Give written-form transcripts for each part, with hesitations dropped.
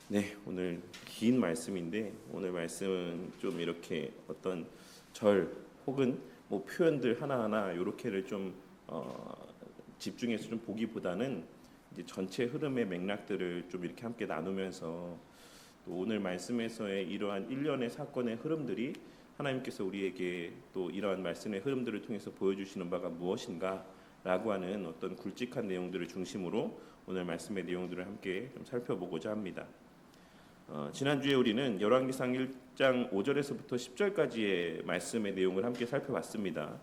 네, 오늘 긴 말씀인데 오늘 말씀은 좀 이렇게 어떤 절 혹은 뭐 표현들 하나하나 이렇게를 좀 집중해서 좀 보기보다는 이제 전체 흐름의 맥락들을 좀 이렇게 함께 나누면서 또 오늘 말씀에서의 이러한 일련의 사건의 흐름들이 하나님께서 우리에게 또 이러한 말씀의 흐름들을 통해서 보여주시는 바가 무엇인가라고 하는 어떤 굵직한 내용들을 중심으로 오늘 말씀의 내용들을 함께 좀 살펴보고자 합니다. 지난주에 우리는 열왕기상 1장 5절에서부터 10절까지의 말씀의 내용을 함께 살펴봤습니다.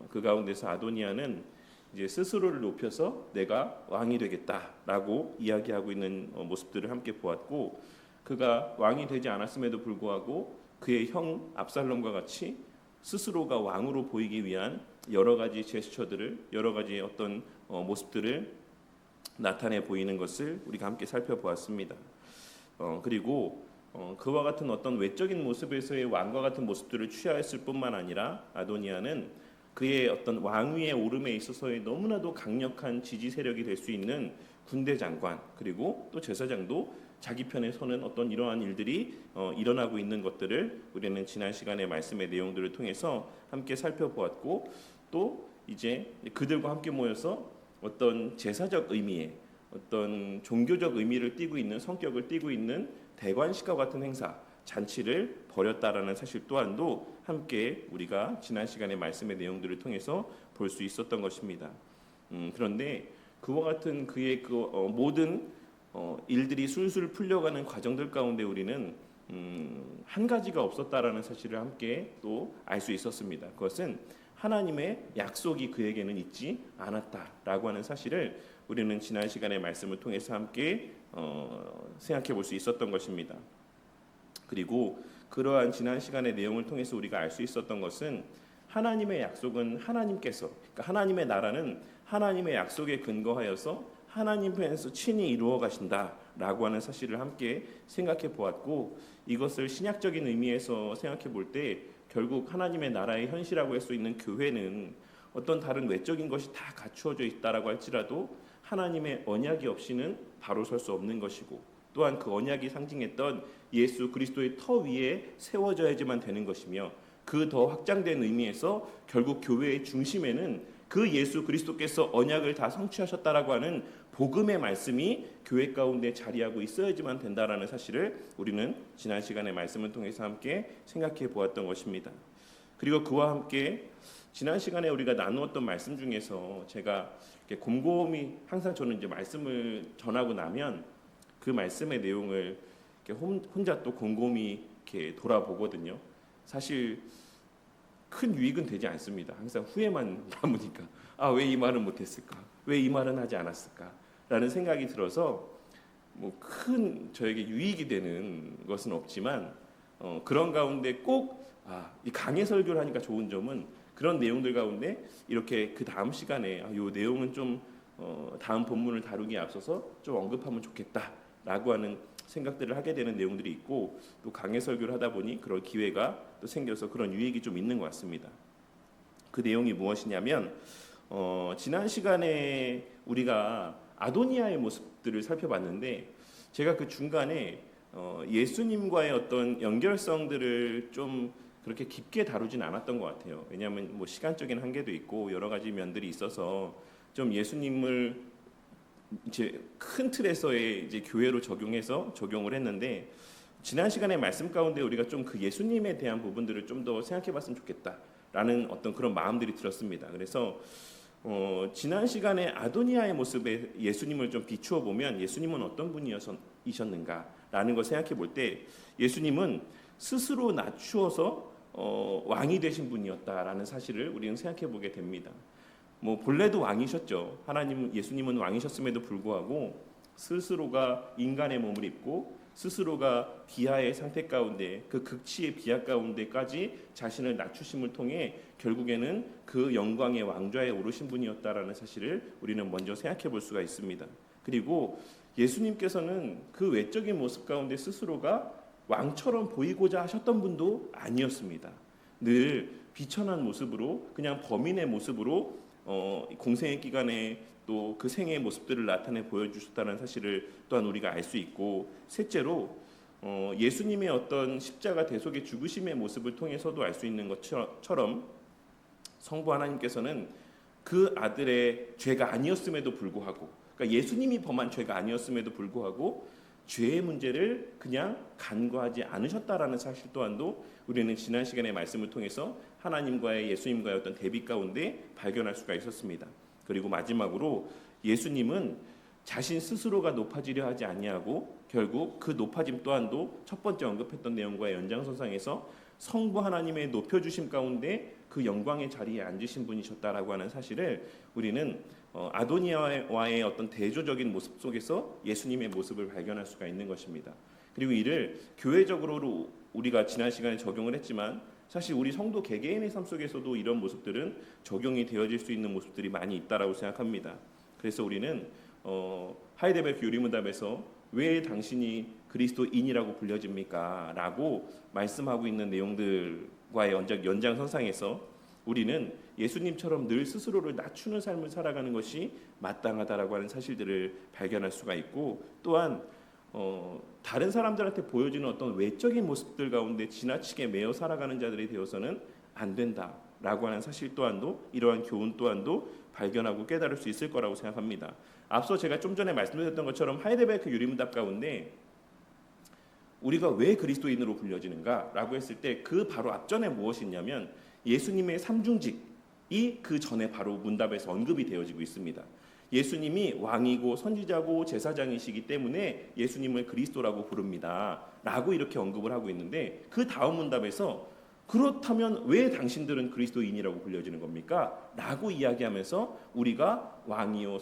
그 가운데서 아도니아는 이제 스스로를 높여서 내가 왕이 되겠다라고 이야기하고 있는 모습들을 함께 보았고, 그가 왕이 되지 않았음에도 불구하고 그의 형 압살롬과 같이 스스로가 왕으로 보이기 위한 여러 가지 제스처들을, 여러 가지 어떤 모습들을 나타내 보이는 것을 우리가 함께 살펴보았습니다. 그리고 그와 같은 어떤 외적인 모습에서의 왕과 같은 모습들을 취하였을 뿐만 아니라 아도니아는 그의 어떤 왕위의 오름에 있어서의 너무나도 강력한 지지 세력이 될 수 있는 군대 장관, 그리고 또 제사장도 자기 편에 서는 어떤 이러한 일들이 일어나고 있는 것들을 우리는 지난 시간의 말씀의 내용들을 통해서 함께 살펴보았고, 또 이제 그들과 함께 모여서 어떤 제사적 의미의 어떤 종교적 의미를 띠고 있는, 성격을 띠고 있는 대관식과 같은 행사, 잔치를 벌였다라는 사실 또한도 함께 우리가 지난 시간의 말씀의 내용들을 통해서 볼 수 있었던 것입니다. 그런데 그와 같은 그의 그 모든 일들이 술술 풀려가는 과정들 가운데 우리는 한 가지가 없었다라는 사실을 함께 또 알 수 있었습니다. 그것은 하나님의 약속이 그에게는 있지 않았다라고 하는 사실을 우리는 지난 시간의 말씀을 통해서 함께 생각해 볼 수 있었던 것입니다. 그리고 그러한 지난 시간의 내용을 통해서 우리가 알 수 있었던 것은 하나님의 약속은 하나님께서, 그러니까 하나님의 나라는 하나님의 약속에 근거하여서 하나님 편에서 친히 이루어 가신다라고 하는 사실을 함께 생각해 보았고, 이것을 신약적인 의미에서 생각해 볼 때 결국 하나님의 나라의 현실이라고 할 수 있는 교회는 어떤 다른 외적인 것이 다 갖추어져 있다라고 할지라도 하나님의 언약이 없이는 바로 설 수 없는 것이고, 또한 그 언약이 상징했던 예수 그리스도의 터 위에 세워져야지만 되는 것이며, 그 더 확장된 의미에서 결국 교회의 중심에는 그 예수 그리스도께서 언약을 다 성취하셨다라고 하는 복음의 말씀이 교회 가운데 자리하고 있어야지만 된다라는 사실을 우리는 지난 시간의 말씀을 통해서 함께 생각해 보았던 것입니다. 그리고 그와 함께 지난 시간에 우리가 나누었던 말씀 중에서 제가 이렇게 곰곰이 항상 저는 이제 말씀을 전하고 나면 그 말씀의 내용을 이렇게 혼자 또 곰곰이 이렇게 돌아보거든요. 사실 큰 유익은 되지 않습니다. 항상 후회만 남으니까 왜 이 말은 못했을까? 왜 이 말은 하지 않았을까? 라는 생각이 들어서 뭐 큰 저에게 유익이 되는 것은 없지만 그런 가운데 꼭 이 강해 설교를 하니까 좋은 점은 그런 내용들 가운데 이렇게 그 다음 시간에 이 내용은 좀 다음 본문을 다루기에 앞서서 좀 언급하면 좋겠다라고 하는 생각들을 하게 되는 내용들이 있고, 또 강해 설교를 하다 보니 그런 기회가 또 생겨서 그런 유익이 좀 있는 것 같습니다. 그 내용이 무엇이냐면 지난 시간에 우리가 아도니아의 모습들을 살펴봤는데, 제가 그 중간에 예수님과의 어떤 연결성들을 좀 그렇게 깊게 다루진 않았던 것 같아요. 왜냐하면 뭐 시간적인 한계도 있고 여러 가지 면들이 있어서 좀 예수님을 이제 큰 틀에서의 이제 교회로 적용을 했는데, 지난 시간에 말씀 가운데 우리가 좀 그 예수님에 대한 부분들을 좀 더 생각해봤으면 좋겠다라는 어떤 그런 마음들이 들었습니다. 그래서 지난 시간에 아도니아의 모습에 예수님을 좀 비추어 보면 예수님은 어떤 분이셨는가라는 걸 생각해 볼 때 예수님은 스스로 낮추어서 왕이 되신 분이었다라는 사실을 우리는 생각해 보게 됩니다. 뭐 본래도 왕이셨죠. 예수님은 왕이셨음에도 불구하고 스스로가 인간의 몸을 입고 스스로가 비하의 상태 가운데, 그 극치의 비하 가운데까지 자신을 낮추심을 통해 결국에는 그 영광의 왕좌에 오르신 분이었다라는 사실을 우리는 먼저 생각해 볼 수가 있습니다. 그리고 예수님께서는 그 외적인 모습 가운데 스스로가 왕처럼 보이고자 하셨던 분도 아니었습니다. 늘 비천한 모습으로, 그냥 범인의 모습으로 공생의 기간에 또 그 생애의 모습들을 나타내 보여주셨다는 사실을 또한 우리가 알 수 있고, 셋째로 예수님의 어떤 십자가 대속의 죽으심의 모습을 통해서도 알 수 있는 것처럼 성부 하나님께서는 그 아들의 죄가 아니었음에도 불구하고, 그러니까 예수님이 범한 죄가 아니었음에도 불구하고 죄의 문제를 그냥 간과하지 않으셨다라는 사실 또한도 우리는 지난 시간의 말씀을 통해서 하나님과의 예수님과의 어떤 대비 가운데 발견할 수가 있었습니다. 그리고 마지막으로 예수님은 자신 스스로가 높아지려 하지 아니하고 결국 그 높아짐 또한도 첫 번째 언급했던 내용과의 연장선상에서 성부 하나님의 높여주심 가운데 그 영광의 자리에 앉으신 분이셨다라고 하는 사실을 우리는 아도니아와의 어떤 대조적인 모습 속에서 예수님의 모습을 발견할 수가 있는 것입니다. 그리고 이를 교회적으로 우리가 지난 시간에 적용을 했지만 사실 우리 성도 개개인의 삶 속에서도 이런 모습들은 적용이 되어질 수 있는 모습들이 많이 있다라고 생각합니다. 그래서 우리는 하이델베르크 유리문답에서 왜 당신이 그리스도인이라고 불려집니까? 라고 말씀하고 있는 내용들과의 연장선상에서 우리는 예수님처럼 늘 스스로를 낮추는 삶을 살아가는 것이 마땅하다라고 하는 사실들을 발견할 수가 있고, 또한 다른 사람들한테 보여지는 어떤 외적인 모습들 가운데 지나치게 매여 살아가는 자들이 되어서는 안 된다라고 하는 사실 또한도, 이러한 교훈 또한도 발견하고 깨달을 수 있을 거라고 생각합니다. 앞서 제가 좀 전에 말씀드렸던 것처럼 하이델베르크 유리문답 가운데 우리가 왜 그리스도인으로 불려지는가라고 했을 때 그 바로 앞전에 무엇이 있냐면 예수님의 삼중직이 그 전에 바로 문답에서 언급이 되어지고 있습니다. 예수님이 왕이고 선지자고 제사장이시기 때문에 예수님을 그리스도라고 부릅니다 라고 이렇게 언급을 하고 있는데, 그 다음 문답에서 그렇다면 왜 당신들은 그리스도인이라고 불려지는 겁니까? 라고 이야기하면서 우리가 왕이요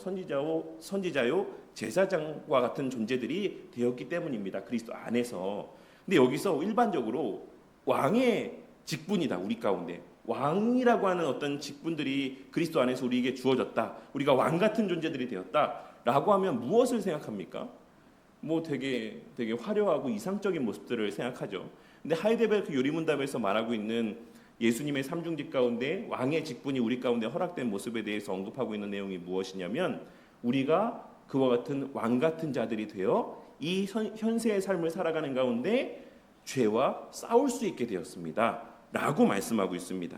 선지자요 제사장과 같은 존재들이 되었기 때문입니다. 그리스도 안에서. 근데 여기서 일반적으로 왕의 직분이다, 우리 가운데 왕이라고 하는 어떤 직분들이 그리스도 안에서 우리에게 주어졌다, 우리가 왕 같은 존재들이 되었다라고 하면 무엇을 생각합니까? 뭐 되게 화려하고 이상적인 모습들을 생각하죠. 근데 하이델베르크 유리문답에서 말하고 있는 예수님의 삼중직 가운데 왕의 직분이 우리 가운데 허락된 모습에 대해서 언급하고 있는 내용이 무엇이냐면, 우리가 그와 같은 왕 같은 자들이 되어 이 현세의 삶을 살아가는 가운데 죄와 싸울 수 있게 되었습니다 라고 말씀하고 있습니다.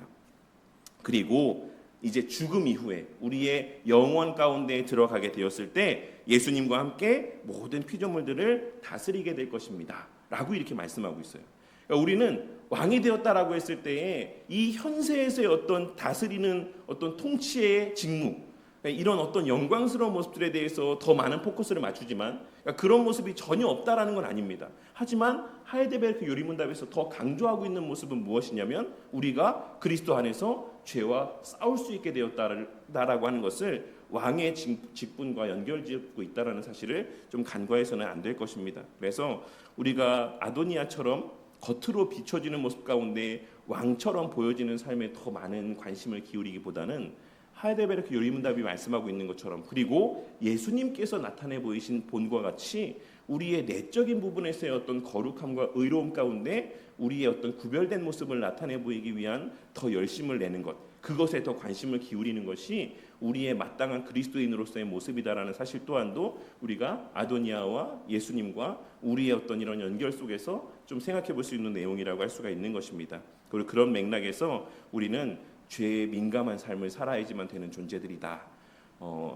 그리고 이제 죽음 이후에 우리의 영원 가운데 들어가게 되었을 때 예수님과 함께 모든 피조물들을 다스리게 될 것입니다 라고 이렇게 말씀하고 있어요. 그러니까 우리는 왕이 되었다라고 했을 때에 이 현세에서의 어떤 다스리는 어떤 통치의 직무, 이런 어떤 영광스러운 모습들에 대해서 더 많은 포커스를 맞추지만 그런 모습이 전혀 없다라는 건 아닙니다. 하지만 하이델베르크 유리문답에서 더 강조하고 있는 모습은 무엇이냐면 우리가 그리스도 안에서 죄와 싸울 수 있게 되었다라고 하는 것을 왕의 직분과 연결짓고 있다라는 사실을 좀 간과해서는 안 될 것입니다. 그래서 우리가 아도니아처럼 겉으로 비춰지는 모습 가운데 왕처럼 보여지는 삶에 더 많은 관심을 기울이기보다는 하이델베르크 유리문답이 말씀하고 있는 것처럼, 그리고 예수님께서 나타내 보이신 본과 같이 우리의 내적인 부분에서의 어떤 거룩함과 의로움 가운데 우리의 어떤 구별된 모습을 나타내 보이기 위한 더 열심을 내는 것, 그것에 더 관심을 기울이는 것이 우리의 마땅한 그리스도인으로서의 모습이다라는 사실 또한도 우리가 아도니아와 예수님과 우리의 어떤 이런 연결 속에서 좀 생각해 볼 수 있는 내용이라고 할 수가 있는 것입니다. 그리고 그런 맥락에서 우리는 죄에 민감한 삶을 살아야지만 되는 존재들이다.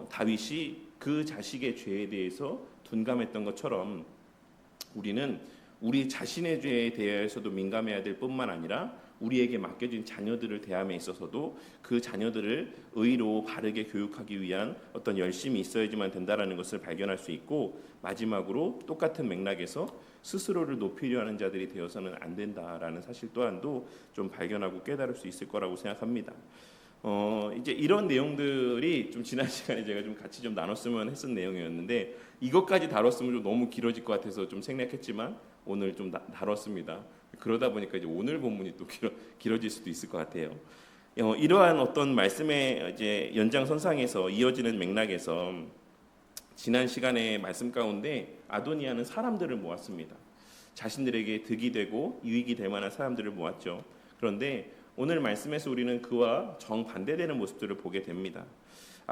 다윗이 그 자식의 죄에 대해서 둔감했던 것처럼 우리는 우리 자신의 죄에 대해서도 민감해야 될 뿐만 아니라 우리에게 맡겨진 자녀들을 대함에 있어서도 그 자녀들을 의로 바르게 교육하기 위한 어떤 열심이 있어야지만 된다라는 것을 발견할 수 있고, 마지막으로 똑같은 맥락에서 스스로를 높이려 하는 자들이 되어서는 안 된다라는 사실 또한도 좀 발견하고 깨달을 수 있을 거라고 생각합니다. 이제 이런 내용들이 좀 지난 시간에 제가 좀 같이 좀 나눴으면 했던 내용이었는데 이것까지 다뤘으면 좀 너무 길어질 것 같아서 좀 생략했지만 오늘 좀 다뤘습니다. 그러다 보니까 이제 오늘 본문이 또 길어질 수도 있을 것 같아요. 이러한 어떤 말씀의 이제 연장선상에서 이어지는 맥락에서 지난 시간의 말씀 가운데 아도니아는 사람들을 모았습니다. 자신들에게 득이 되고 유익이 될 만한 사람들을 모았죠. 그런데 오늘 말씀에서 우리는 그와 정반대되는 모습들을 보게 됩니다.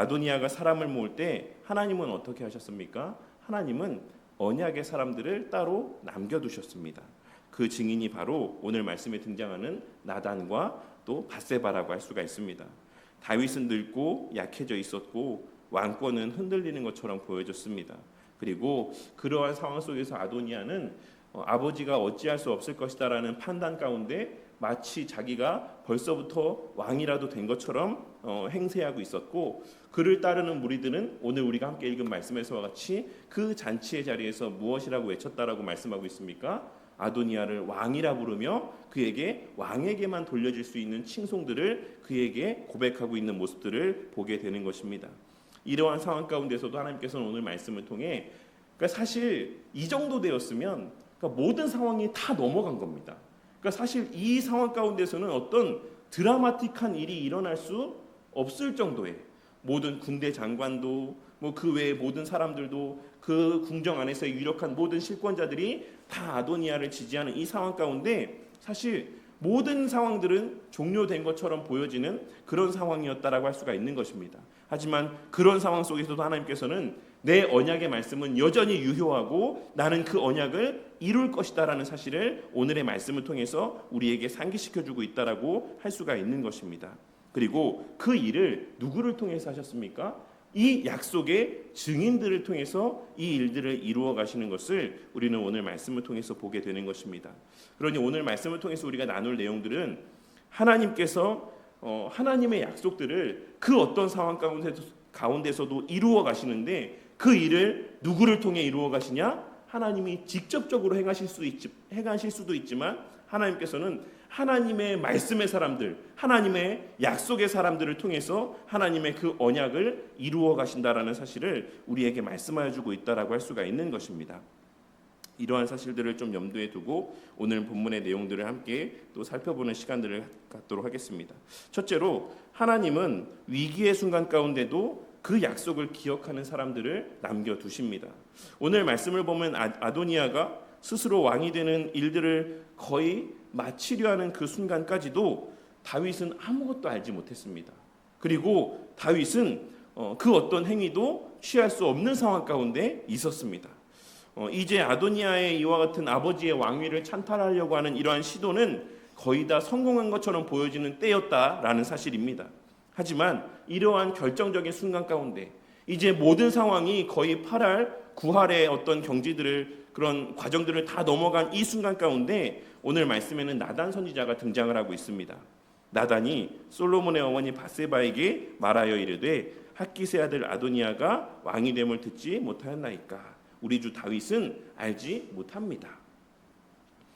아도니아가 사람을 모을 때 하나님은 어떻게 하셨습니까? 하나님은 언약의 사람들을 따로 남겨두셨습니다. 그 증인이 바로 오늘 말씀에 등장하는 나단과 또 밧세바라고 할 수가 있습니다. 다윗은 늙고 약해져 있었고 왕권은 흔들리는 것처럼 보여졌습니다. 그리고 그러한 상황 속에서 아도니아는 아버지가 어찌할 수 없을 것이다라는 판단 가운데 마치 자기가 벌써부터 왕이라도 된 것처럼 행세하고 있었고, 그를 따르는 무리들은 오늘 우리가 함께 읽은 말씀에서와 같이 그 잔치의 자리에서 무엇이라고 외쳤다라고 말씀하고 있습니까? 아도니아를 왕이라 부르며 그에게 왕에게만 돌려질 수 있는 칭송들을 그에게 고백하고 있는 모습들을 보게 되는 것입니다. 이러한 상황 가운데서도 하나님께서는 오늘 말씀을 통해, 그러니까 사실 이 정도 되었으면 그러니까 모든 상황이 다 넘어간 겁니다. 그러니까 사실 이 상황 가운데서는 어떤 드라마틱한 일이 일어날 수 없을 정도의, 모든 군대 장관도 뭐 그 외의 모든 사람들도 그 궁정 안에서의 유력한 모든 실권자들이 다 아도니아를 지지하는 이 상황 가운데 사실 모든 상황들은 종료된 것처럼 보여지는 그런 상황이었다라고 할 수가 있는 것입니다. 하지만 그런 상황 속에서도 하나님께서는 내 언약의 말씀은 여전히 유효하고 나는 그 언약을 이룰 것이다라는 사실을 오늘의 말씀을 통해서 우리에게 상기시켜주고 있다라고 할 수가 있는 것입니다. 그리고 그 일을 누구를 통해서 하셨습니까? 이 약속의 증인들을 통해서 이 일들을 이루어 가시는 것을 우리는 오늘 말씀을 통해서 보게 되는 것입니다. 그러니 오늘 말씀을 통해서 우리가 나눌 내용들은 하나님께서 하나님의 약속들을 그 어떤 상황 가운데서도 이루어 가시는데, 그 일을 누구를 통해 이루어 가시냐? 하나님이 직접적으로 행하실 수도 있지만 하나님께서는 하나님의 말씀의 사람들, 하나님의 약속의 사람들을 통해서 하나님의 그 언약을 이루어 가신다라는 사실을 우리에게 말씀하여 주고 있다라고 할 수가 있는 것입니다. 이러한 사실들을 좀 염두에 두고 오늘 본문의 내용들을 함께 또 살펴보는 시간들을 갖도록 하겠습니다. 첫째로, 하나님은 위기의 순간 가운데도 그 약속을 기억하는 사람들을 남겨두십니다. 오늘 말씀을 보면 아도니아가 스스로 왕이 되는 일들을 거의 마치려 하는 그 순간까지도 다윗은 아무것도 알지 못했습니다. 그리고 다윗은 그 어떤 행위도 취할 수 없는 상황 가운데 있었습니다. 이제 아도니아의 이와 같은 아버지의 왕위를 찬탈하려고 하는 이러한 시도는 거의 다 성공한 것처럼 보여지는 때였다라는 사실입니다. 하지만 이러한 결정적인 순간 가운데 이제 모든 상황이 거의 8할, 9할의 어떤 경지들을, 그런 과정들을 다 넘어간 이 순간 가운데 오늘 말씀에는 나단 선지자가 등장을 하고 있습니다. 나단이 솔로몬의 어머니 밧세바에게 말하여 이르되 핫기스의 아들 아도니아가 왕이 됨을 듣지 못하였나이까? 우리 주 다윗은 알지 못합니다.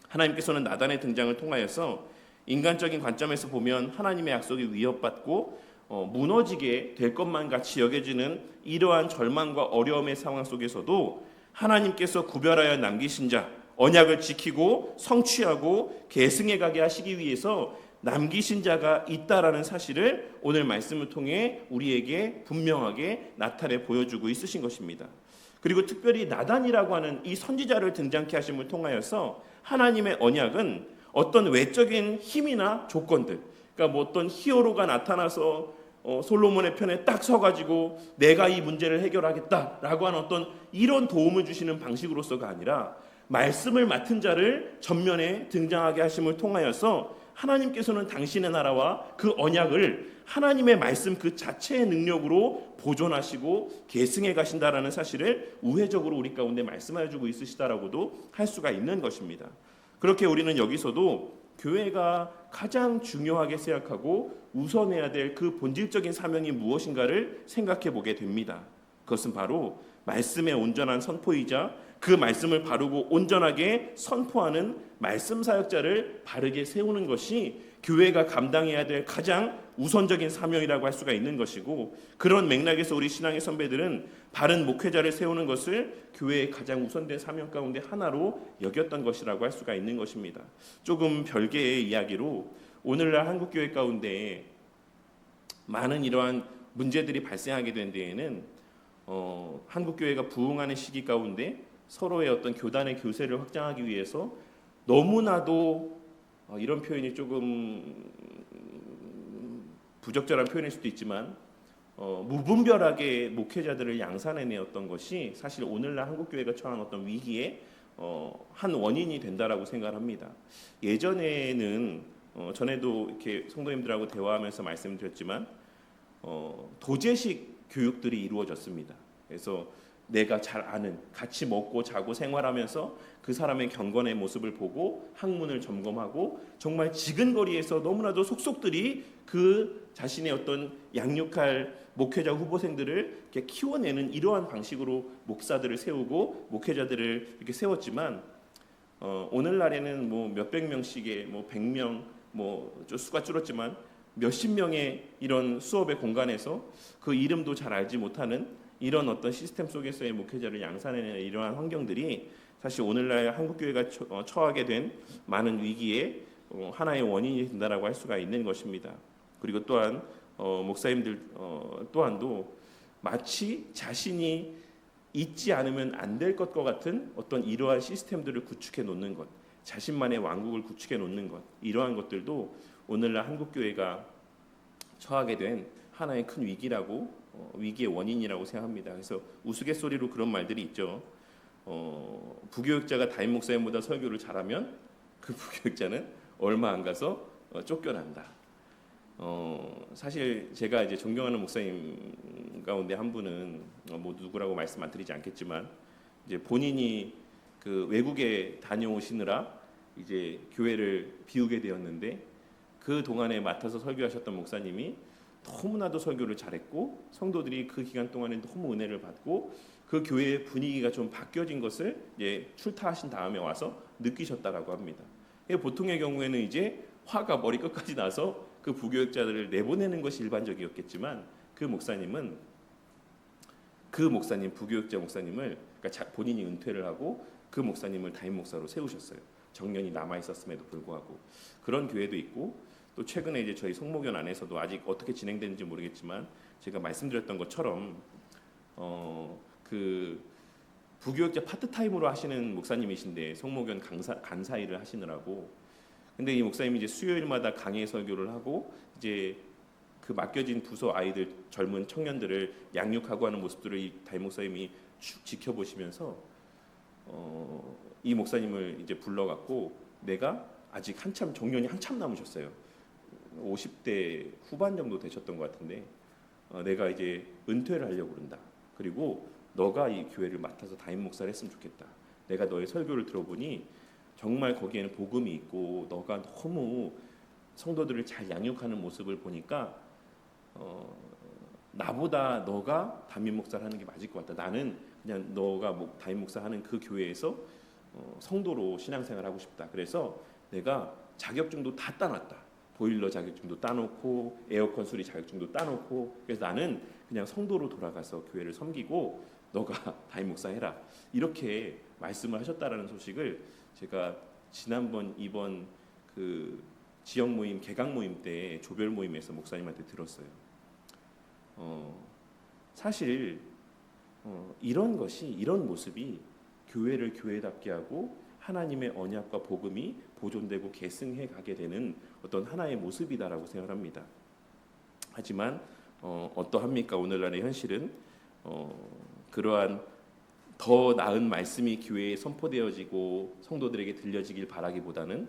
하나님께서는 나단의 등장을 통하여서 인간적인 관점에서 보면 하나님의 약속이 위협받고 무너지게 될 것만 같이 여겨지는 이러한 절망과 어려움의 상황 속에서도 하나님께서 구별하여 남기신 자, 언약을 지키고 성취하고 계승해 가게 하시기 위해서 남기신 자가 있다라는 사실을 오늘 말씀을 통해 우리에게 분명하게 나타내 보여주고 있으신 것입니다. 그리고 특별히 나단이라고 하는 이 선지자를 등장케 하심을 통하여서 하나님의 언약은 어떤 외적인 힘이나 조건들, 그러니까 뭐 어떤 히어로가 나타나서 솔로몬의 편에 딱 서가지고 내가 이 문제를 해결하겠다라고 하는 어떤 이런 도움을 주시는 방식으로서가 아니라 말씀을 맡은 자를 전면에 등장하게 하심을 통하여서 하나님께서는 당신의 나라와 그 언약을 하나님의 말씀 그 자체의 능력으로 보존하시고 계승해 가신다라는 사실을 우회적으로 우리 가운데 말씀하여 주고 있으시다라고도 할 수가 있는 것입니다. 그렇게 우리는 여기서도 교회가 가장 중요하게 생각하고 우선해야 될 그 본질적인 사명이 무엇인가를 생각해 보게 됩니다. 그것은 바로 말씀의 온전한 선포이자 그 말씀을 바르고 온전하게 선포하는 말씀 사역자를 바르게 세우는 것이 교회가 감당해야 될 가장 우선적인 사명이라고 할 수가 있는 것이고, 그런 맥락에서 우리 신앙의 선배들은 바른 목회자를 세우는 것을 교회의 가장 우선된 사명 가운데 하나로 여겼던 것이라고 할 수가 있는 것입니다. 조금 별개의 이야기로 오늘날 한국교회 가운데 많은 이러한 문제들이 발생하게 된 데에는 한국교회가 부흥하는 시기 가운데 서로의 어떤 교단의 교세를 확장하기 위해서 너무나도 이런 표현이 조금 부적절한 표현일 수도 있지만 무분별하게 목회자들을 양산해내었던 것이 사실 오늘날 한국교회가 처한 어떤 위기의 한 원인이 된다라고 생각합니다. 예전에는 전에도 이렇게 성도님들하고 대화하면서 말씀드렸지만 도제식 교육들이 이루어졌습니다. 그래서 내가 잘 아는, 같이 먹고 자고 생활하면서 그 사람의 경건의 모습을 보고 학문을 점검하고 정말 지근거리에서 너무나도 속속들이 그 자신의 어떤 양육할 목회자 후보생들을 이렇게 키워내는 이러한 방식으로 목사들을 세우고 목회자들을 이렇게 세웠지만 오늘날에는 뭐 몇백 명씩의 뭐 100명 뭐 수가 줄었지만 몇십 명의 이런 수업의 공간에서 그 이름도 잘 알지 못하는 이런 어떤 시스템 속에서의 목회자를 양산해내는 이러한 환경들이 사실 오늘날 한국교회가 처하게 된 많은 위기의 하나의 원인이 된다라고 할 수가 있는 것입니다. 그리고 또한 목사님들 또한도 마치 자신이 있지 않으면 안 될 것과 같은 어떤 이러한 시스템들을 구축해 놓는 것, 자신만의 왕국을 구축해 놓는 것, 이러한 것들도 오늘날 한국교회가 처하게 된 하나의 큰 위기의 원인이라고 생각합니다. 그래서 우스갯소리로 그런 말들이 있죠. 부교육자가 담임 목사님보다 설교를 잘하면 그 부교육자는 얼마 안 가서 쫓겨난다. 사실 제가 이제 존경하는 목사님 가운데 한 분은 뭐 누구라고 말씀 안 드리지 않겠지만 이제 본인이 그 외국에 다녀오시느라 이제 교회를 비우게 되었는데 그 동안에 맡아서 설교하셨던 목사님이 너무나도 설교를 잘했고 성도들이 그 기간 동안에 너무 은혜를 받고 그 교회의 분위기가 좀 바뀌어진 것을 이제 출타하신 다음에 와서 느끼셨다라고 합니다. 보통의 경우에는 이제 화가 머리 끝까지 나서 그 부교육자들을 내보내는 것이 일반적이었겠지만 그 부교육자 목사님을 그러니까 본인이 은퇴를 하고 그 목사님을 담임 목사로 세우셨어요. 정년이 남아 있었음에도 불구하고 그런 교회도 있고 또 최근에 이제 저희 송목연 안에서도 아직 어떻게 진행되는지 모르겠지만 제가 말씀드렸던 것처럼 그 부교육자 파트타임으로 하시는 목사님이신데 송목연 간사 일을 하시느라고 근데 이 목사님이 이제 수요일마다 강의 설교를 하고 이제 그 맡겨진 부서 아이들 젊은 청년들을 양육하고 하는 모습들을 이 담임 목사님이 쭉 지켜보시면서 이 목사님을 이제 불러갖고 내가 아직 정년이 한참 남으셨어요. 50대 후반 정도 되셨던 것 같은데 내가 이제 은퇴를 하려고 그런다. 그리고 너가 이 교회를 맡아서 담임 목사를 했으면 좋겠다. 내가 너의 설교를 들어보니 정말 거기에는 복음이 있고 너가 너무 성도들을 잘 양육하는 모습을 보니까 나보다 너가 담임 목사를 하는 게 맞을 것 같다. 나는 그냥 너가 담임 목사 하는 그 교회에서 성도로 신앙생활 하고 싶다. 그래서 내가 자격증도 다 따놨다. 보일러 자격증도 따놓고 에어컨 수리 자격증도 따놓고 그래서 나는 그냥 성도로 돌아가서 교회를 섬기고 너가 담임 목사 해라. 이렇게 말씀을 하셨다라는 소식을 제가 이번 그 지역 모임 개강 모임 때 조별 모임에서 목사님한테 들었어요. 사실 이런 모습이 교회를 교회답게 하고 하나님의 언약과 복음이 보존되고 계승해 가게 되는 어떤 하나의 모습이다라고 생각합니다. 하지만 어떠합니까? 오늘날의 현실은 그러한 더 나은 말씀이 교회에 선포되어지고 성도들에게 들려지길 바라기보다는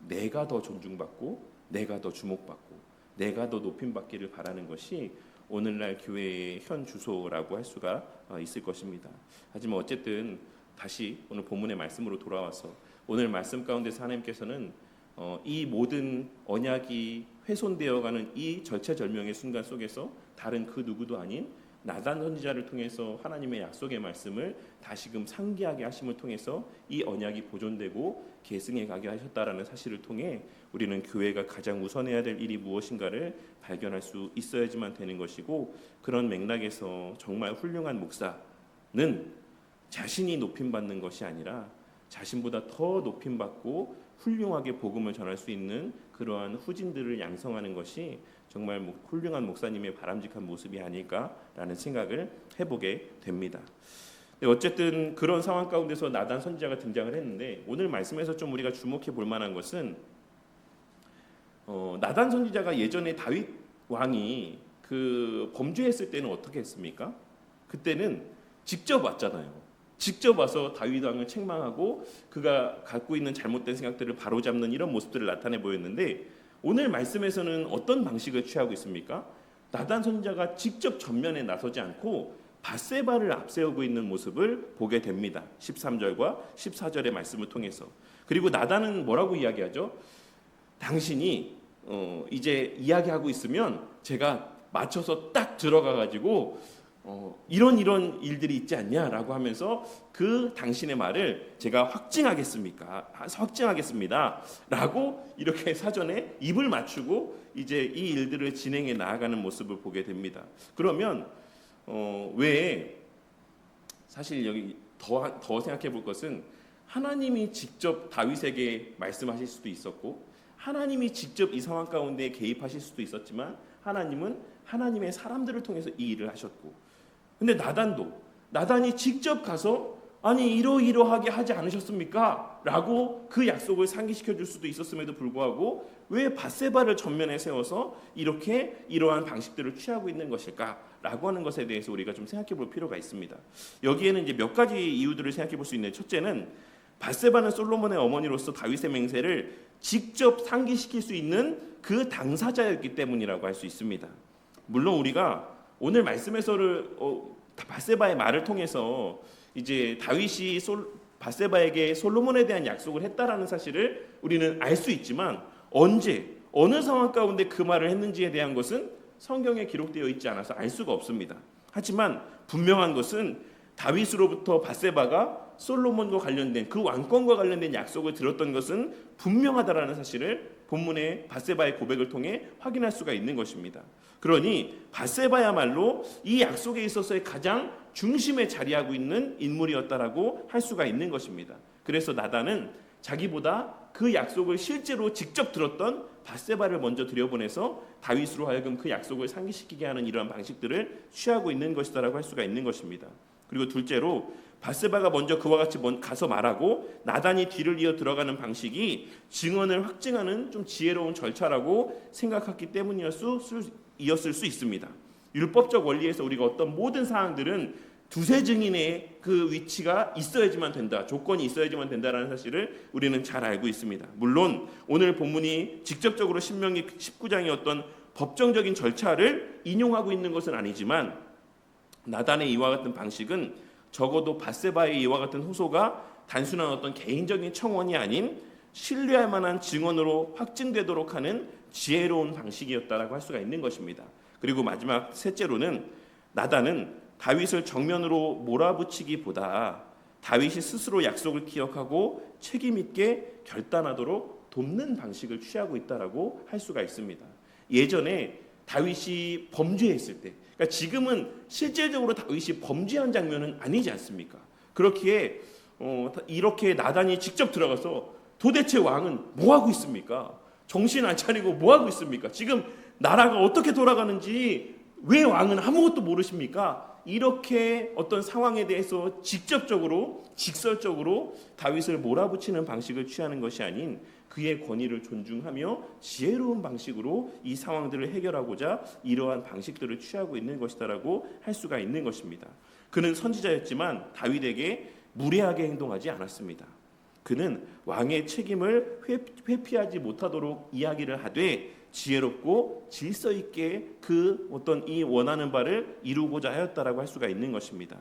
내가 더 존중받고 내가 더 주목받고 내가 더 높임받기를 바라는 것이 오늘날 교회의 현 주소라고 할 수가 있을 것입니다. 하지만 어쨌든 다시 오늘 본문의 말씀으로 돌아와서 오늘 말씀 가운데서 하나님께서는 이 모든 언약이 훼손되어가는 이 절체절명의 순간 속에서 다른 그 누구도 아닌 나단 선지자를 통해서 하나님의 약속의 말씀을 다시금 상기하게 하심을 통해서 이 언약이 보존되고 계승해 가게 하셨다라는 사실을 통해 우리는 교회가 가장 우선해야 될 일이 무엇인가를 발견할 수 있어야지만 되는 것이고 그런 맥락에서 정말 훌륭한 목사는 자신이 높임받는 것이 아니라 자신보다 더 높임받고 훌륭하게 복음을 전할 수 있는 그러한 후진들을 양성하는 것이 정말 훌륭한 목사님의 바람직한 모습이 아닐까라는 생각을 해보게 됩니다. 어쨌든 그런 상황 가운데서 나단 선지자가 등장을 했는데 오늘 말씀에서 좀 우리가 주목해 볼 만한 것은 나단 선지자가 예전에 다윗 왕이 그 범죄했을 때는 어떻게 했습니까? 그때는 직접 왔잖아요. 직접 와서 다윗 왕을 책망하고 그가 갖고 있는 잘못된 생각들을 바로잡는 이런 모습들을 나타내 보였는데, 오늘 말씀에서는 어떤 방식을 취하고 있습니까? 나단 선지자가 직접 전면에 나서지 않고 밧세바를 앞세우고 있는 모습을 보게 됩니다. 13절과 14절의 말씀을 통해서. 그리고 나단은 뭐라고 이야기하죠? 당신이 이제 이야기하고 있으면 제가 맞춰서 딱 들어가 가지고 이런 일들이 있지 않냐라고 하면서 그 당신의 말을 제가 확증하겠습니다라고 이렇게 사전에 입을 맞추고 이제 이 일들을 진행해 나아가는 모습을 보게 됩니다. 그러면 왜 사실 여기 더 생각해 볼 것은, 하나님이 직접 다윗에게 말씀하실 수도 있었고 하나님이 직접 이 상황 가운데 개입하실 수도 있었지만, 하나님은 하나님의 사람들을 통해서 이 일을 하셨고, 근데 나단이 직접 가서 아니 이러이러하게 하지 않으셨습니까? 라고 그 약속을 상기시켜 줄 수도 있었음에도 불구하고 왜 밧세바를 전면에 세워서 이러한 방식들을 취하고 있는 것일까? 라고 하는 것에 대해서 우리가 좀 생각해 볼 필요가 있습니다. 여기에는 이제 몇 가지 이유들을 생각해 볼 수 있는데, 첫째는 밧세바는 솔로몬의 어머니로서 다윗의 맹세를 직접 상기시킬 수 있는 그 당사자였기 때문이라고 할 수 있습니다. 물론 우리가 오늘 말씀에서를 밧세바의 말을 통해서 이제 다윗이 밧세바에게 솔로몬에 대한 약속을 했다라는 사실을 우리는 알 수 있지만, 언제 어느 상황 가운데 그 말을 했는지에 대한 것은 성경에 기록되어 있지 않아서 알 수가 없습니다. 하지만 분명한 것은 다윗으로부터 밧세바가 솔로몬과 관련된 그 왕권과 관련된 약속을 들었던 것은 분명하다라는 사실을 본문의 밧세바의 고백을 통해 확인할 수가 있는 것입니다. 그러니 밧세바야말로 이 약속에 있어서의 가장 중심에 자리하고 있는 인물이었다라고 할 수가 있는 것입니다. 그래서 나단은 자기보다 그 약속을 실제로 직접 들었던 밧세바를 먼저 들여보내서 다윗으로 하여금 그 약속을 상기시키게 하는 이러한 방식들을 취하고 있는 것이다라고 할 수가 있는 것입니다. 그리고 둘째로 밧세바가 먼저 그와 같이 가서 말하고 나단이 뒤를 이어 들어가는 방식이 증언을 확증하는 좀 지혜로운 절차라고 생각했기 때문이었을 수 있습니다. 율법적 원리에서 우리가 어떤 모든 사항들은 두세 증인의 그 위치가 있어야지만 된다, 조건이 있어야지만 된다라는 사실을 우리는 잘 알고 있습니다. 물론 오늘 본문이 직접적으로 신명기 19장의 어떤 법정적인 절차를 인용하고 있는 것은 아니지만, 나단의 이와 같은 방식은 적어도 밧세바의 이와 같은 호소가 단순한 어떤 개인적인 청원이 아닌 신뢰할 만한 증언으로 확증되도록 하는 지혜로운 방식이었다라고 할 수가 있는 것입니다. 그리고 마지막 셋째로는, 나단은 다윗을 정면으로 몰아붙이기보다 다윗이 스스로 약속을 기억하고 책임 있게 결단하도록 돕는 방식을 취하고 있다라고 할 수가 있습니다. 예전에 다윗이 범죄했을 때, 그러니까 지금은 실질적으로 다윗이 범죄한 장면은 아니지 않습니까? 그렇기에 이렇게 나단이 직접 들어가서 도대체 왕은 뭐 하고 있습니까? 정신 안 차리고 뭐 하고 있습니까? 지금 나라가 어떻게 돌아가는지 왜 왕은 아무것도 모르십니까? 이렇게 어떤 상황에 대해서 직접적으로 직설적으로 다윗을 몰아붙이는 방식을 취하는 것이 아닌 그의 권위를 존중하며 지혜로운 방식으로 이 상황들을 해결하고자 이러한 방식들을 취하고 있는 것이다라고 할 수가 있는 것입니다. 그는 선지자였지만 다윗에게 무례하게 행동하지 않았습니다. 그는 왕의 책임을 회피하지 못하도록 이야기를 하되 지혜롭고 질서 있게 그 어떤 이 원하는 바를 이루고자 하였다라고 할 수가 있는 것입니다.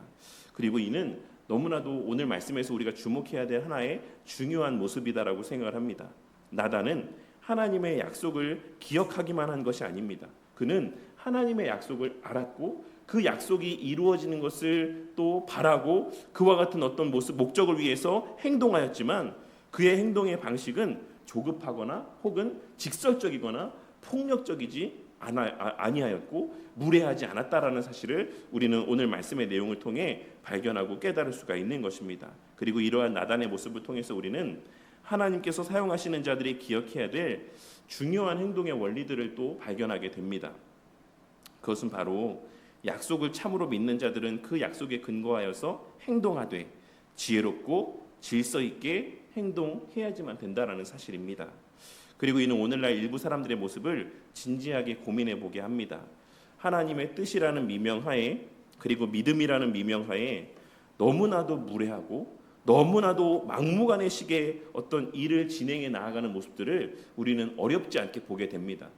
그리고 이는 너무나도 오늘 말씀에서 우리가 주목해야 될 하나의 중요한 모습이다라고 생각을 합니다. 나단은 하나님의 약속을 기억하기만 한 것이 아닙니다. 그는 하나님의 약속을 알았고 그 약속이 이루어지는 것을 또 바라고 그와 같은 어떤 목적을 위해서 행동하였지만, 그의 행동의 방식은 조급하거나 혹은 직설적이거나 폭력적이지 아니하였고 무례하지 않았다라는 사실을 우리는 오늘 말씀의 내용을 통해 발견하고 깨달을 수가 있는 것입니다. 그리고 이러한 나단의 모습을 통해서 우리는 하나님께서 사용하시는 자들이 기억해야 될 중요한 행동의 원리들을 또 발견하게 됩니다. 그것은 바로 약속을 참으로 믿는 자들은 그 약속에 근거하여서 행동하되 지혜롭고 질서 있게 행동해야지만 된다라는 사실입니다. 그리고 이는 오늘날 일부 사람들의 모습을 진지하게 고민해 보게 합니다. 하나님의 뜻이라는 미명하에, 그리고 믿음이라는 미명하에 너무나도 무례하고 너무나도 막무가내식의 어떤 일을 진행해 나아가는 모습들을 우리는 어렵지 않게 보게 됩니다.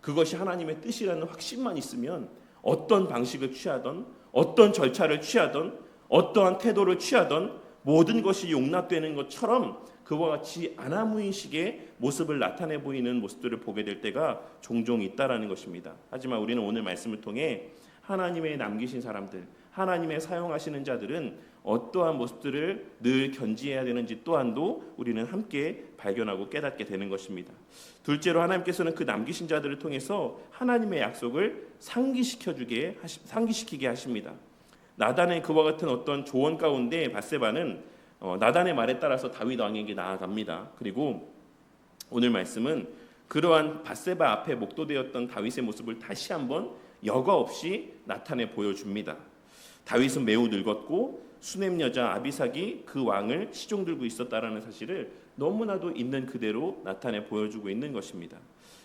그것이 하나님의 뜻이라는 확신만 있으면 어떤 방식을 취하던, 어떤 절차를 취하던, 어떠한 태도를 취하던 모든 것이 용납되는 것처럼 그와 같이 아나무인식의 모습을 나타내 보이는 모습들을 보게 될 때가 종종 있다라는 것입니다. 하지만 우리는 오늘 말씀을 통해 하나님의 남기신 사람들, 하나님의 사용하시는 자들은 어떠한 모습들을 늘 견지해야 되는지 또한도 우리는 함께 발견하고 깨닫게 되는 것입니다. 둘째로 하나님께서는 그 남기신 자들을 통해서 하나님의 약속을 상기시키게 하십니다. 나단의 그와 같은 어떤 조언 가운데 밧세바는 나단의 말에 따라서 다윗 왕에게 나아갑니다. 그리고 오늘 말씀은 그러한 밧세바 앞에 목도되었던 다윗의 모습을 다시 한번 여과 없이 나타내 보여줍니다. 다윗은 매우 늙었고 수넴 여자 아비삭이 그 왕을 시종들고 있었다라는 사실을 너무나도 있는 그대로 나타내 보여주고 있는 것입니다.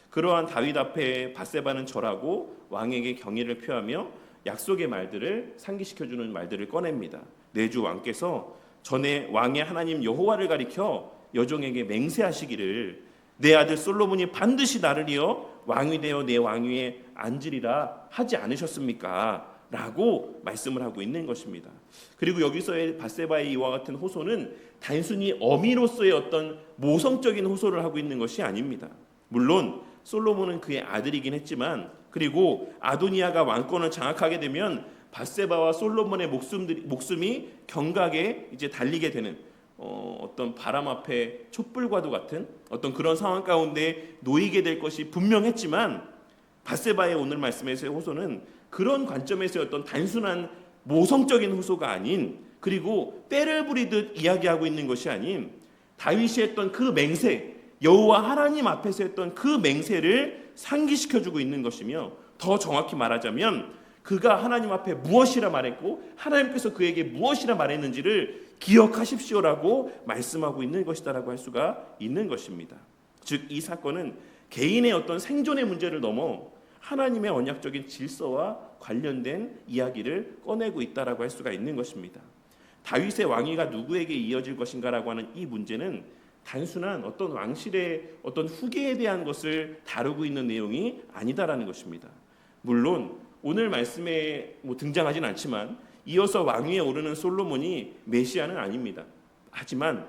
그러한 다윗 앞에 밧세바는 절하고 왕에게 경의를 표하며 약속의 말들을 상기시켜주는 말들을 꺼냅니다. 내주 왕께서 전에 왕의 하나님 여호와를 가리켜 여종에게 맹세하시기를 내 아들 솔로몬이 반드시 나를 이어 왕이 되어 내 왕위에 앉으리라 하지 않으셨습니까? 라고 말씀을 하고 있는 것입니다. 그리고 여기서의 밧세바의 이와 같은 호소는 단순히 어미로서의 어떤 모성적인 호소를 하고 있는 것이 아닙니다. 물론 솔로몬은 그의 아들이긴 했지만, 그리고 아도니아가 왕권을 장악하게 되면 밧세바와 솔로몬의 목숨이 경각에 이제 달리게 되는 어떤 바람 앞에 촛불과도 같은 어떤 그런 상황 가운데 놓이게 될 것이 분명했지만, 밧세바의 오늘 말씀에서의 호소는 그런 관점에서의 어떤 단순한 모성적인 호소가 아닌, 그리고 때를 부리듯 이야기하고 있는 것이 아닌 다윗이 했던 그 맹세, 여호와 하나님 앞에서 했던 그 맹세를 상기시켜주고 있는 것이며, 더 정확히 말하자면 그가 하나님 앞에 무엇이라 말했고 하나님께서 그에게 무엇이라 말했는지를 기억하십시오라고 말씀하고 있는 것이다라고 할 수가 있는 것입니다. 즉 이 사건은 개인의 어떤 생존의 문제를 넘어 하나님의 언약적인 질서와 관련된 이야기를 꺼내고 있다라고 할 수가 있는 것입니다. 다윗의 왕위가 누구에게 이어질 것인가라고 하는 이 문제는 단순한 어떤 왕실의 어떤 후계에 대한 것을 다루고 있는 내용이 아니다라는 것입니다. 물론 오늘 말씀에 등장하진 않지만 이어서 왕위에 오르는 솔로몬이 메시아는 아닙니다. 하지만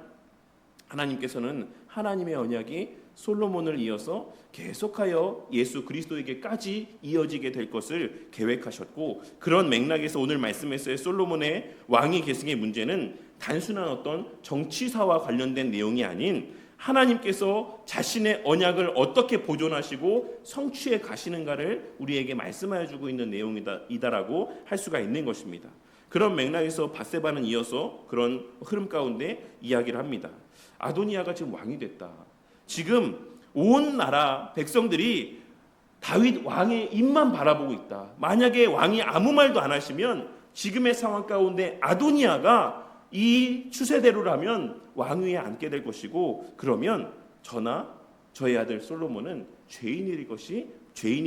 하나님께서는 하나님의 언약이 솔로몬을 이어서 계속하여 예수 그리스도에게까지 이어지게 될 것을 계획하셨고, 그런 맥락에서 오늘 말씀에서의 솔로몬의 왕위 계승의 문제는 단순한 어떤 정치사와 관련된 내용이 아닌 하나님께서 자신의 언약을 어떻게 보존하시고 성취해 가시는가를 우리에게 말씀하여 주고 있는 내용이다라고 할 수가 있는 것입니다. 그런 맥락에서 밧세바는 이어서 그런 흐름 가운데 이야기를 합니다. 아도니아가 지금 왕이 됐다. 지금 온 나라 백성들이 다윗 왕의 입만 바라보고 있다. 만약에 왕이 아무 말도 안 하시면 지금의 상황 가운데 아도니아가 이 추세대로라면 왕위에 앉게 될 것이고, 그러면 저나 저의 아들 솔로몬은 죄인이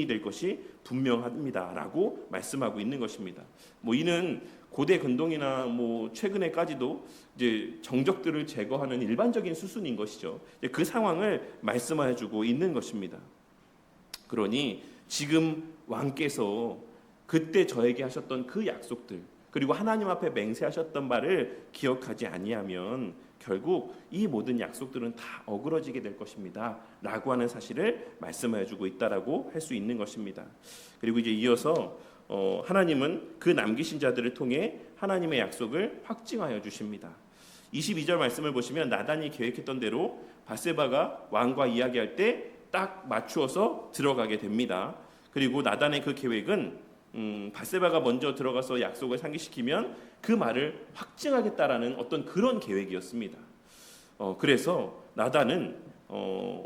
될 것이 분명합니다라고 말씀하고 있는 것입니다. 이는 고대 근동이나 최근에까지도 이제 정적들을 제거하는 일반적인 수순인 것이죠. 그 상황을 말씀해주고 있는 것입니다. 그러니 지금 왕께서 그때 저에게 하셨던 그 약속들, 그리고 하나님 앞에 맹세하셨던 바를 기억하지 아니하면 결국 이 모든 약속들은 다 어그러지게 될 것입니다 라고 하는 사실을 말씀해주고 있다라고 할 수 있는 것입니다. 그리고 이제 이어서 하나님은 그 남기신 자들을 통해 하나님의 약속을 확증하여 주십니다. 22절 말씀을 보시면 나단이 계획했던 대로 밧세바가 왕과 이야기할 때 딱 맞추어서 들어가게 됩니다. 그리고 나단의 그 계획은 밧세바가 먼저 들어가서 약속을 상기시키면 그 말을 확증하겠다라는 어떤 그런 계획이었습니다. 그래서 나단은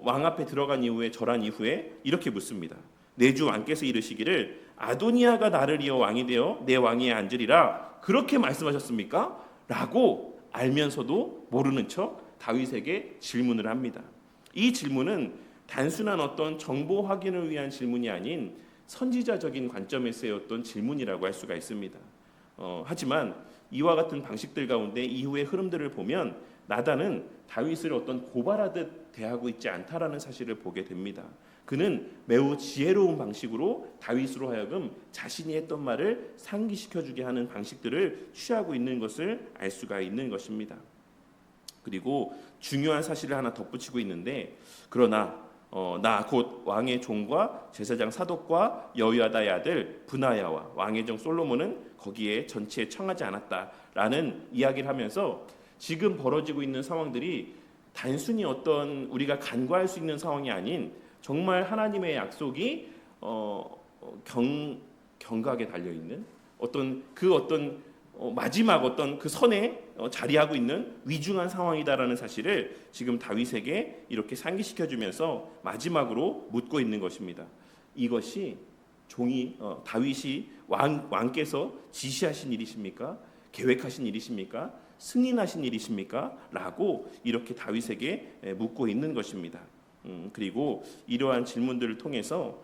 왕 앞에 들어간 이후에 절한 이후에 이렇게 묻습니다. 내주 왕께서 이르시기를 아도니아가 나를 이어 왕이 되어 내 왕위에 앉으리라 그렇게 말씀하셨습니까? 라고 알면서도 모르는 척 다윗에게 질문을 합니다. 이 질문은 단순한 어떤 정보 확인을 위한 질문이 아닌 선지자적인 관점에서의 어떤 질문이라고 할 수가 있습니다. 하지만 이와 같은 방식들 가운데 이후의 흐름들을 보면 나단은 다윗을 어떤 고발하듯 대하고 있지 않다라는 사실을 보게 됩니다. 그는 매우 지혜로운 방식으로 다윗으로 하여금 자신이 했던 말을 상기시켜주게 하는 방식들을 취하고 있는 것을 알 수가 있는 것입니다. 그리고 중요한 사실을 하나 덧붙이고 있는데, 그러나 나 곧 왕의 종과 제사장 사독과 여호야다의 아들 브나야와 왕의 종 솔로몬은 거기에 전치에 청하지 않았다라는 이야기를 하면서 지금 벌어지고 있는 상황들이 단순히 어떤 우리가 간과할 수 있는 상황이 아닌 정말 하나님의 약속이 경각에 달려 있는 어떤 마지막 어떤 그 선에 자리하고 있는 위중한 상황이다라는 사실을 지금 다윗에게 이렇게 상기시켜 주면서 마지막으로 묻고 있는 것입니다. 이것이 다윗이 왕께서 지시하신 일이십니까? 계획하신 일이십니까? 승인하신 일이십니까? 라고 이렇게 다윗에게 묻고 있는 것입니다. 그리고 이러한 질문들을 통해서